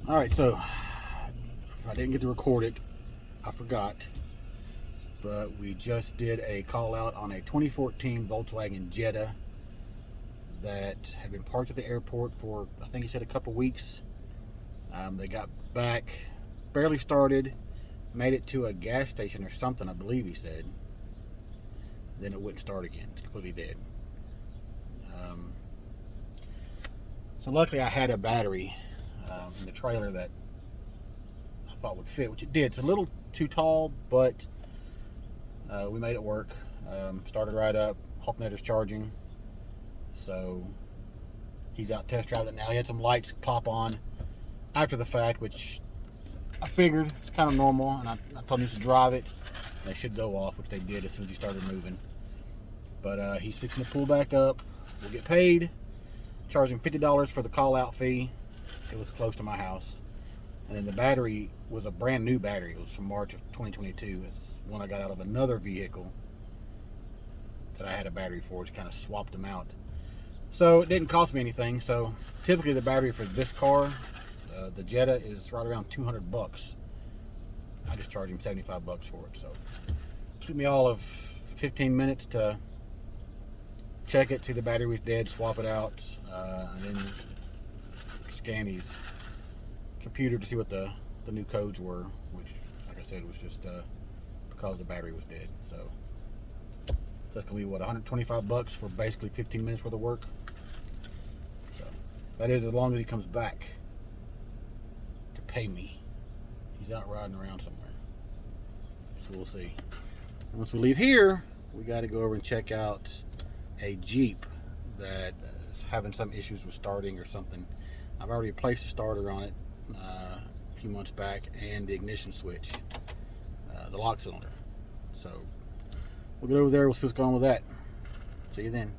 All right, so I didn't get to record it. I forgot. But we just did a call out on a 2014 Volkswagen Jetta that had been parked at the airport for, I think he said, a couple weeks. They got back, barely started, made it to a gas station or something, I believe he said. Then it wouldn't start again. It's completely dead. So luckily I had a battery in the trailer that I thought would fit, which it did. It's a little too tall, but we made it work. Started right up. Alternator's charging. So he's out test driving it now. He had some lights pop on after the fact, which I figured it's kind of normal. And I told him to drive it. They should go off, which they did as soon as he started moving. But he's fixing to pull back up. We'll get paid. Charge him $50 for the call out fee. It was close to my house. And then the battery was a brand new battery. It was from March of 2022. It's one I got out of another vehicle that I had a battery for. Just kind of swapped them out. So it didn't cost me anything. So typically the battery for this car, the Jetta, is right around $200. I just charged him $75 for it. So it took me all of 15 minutes to check it, see the battery was dead, swap it out, and then scan his computer to see what the new codes were, which, like I said, was just because the battery was dead. So that's gonna be what, $125 for basically 15 minutes worth of work. So that is as long as he comes back to pay me. He's out riding around somewhere, so we'll see. And once we leave here, we got to go over and check out a Jeep that is having some issues with starting or something. I've already replaced the starter on it a few months back, and the ignition switch, the lock cylinder. So we'll get over there, we'll see what's going on with that. See you then.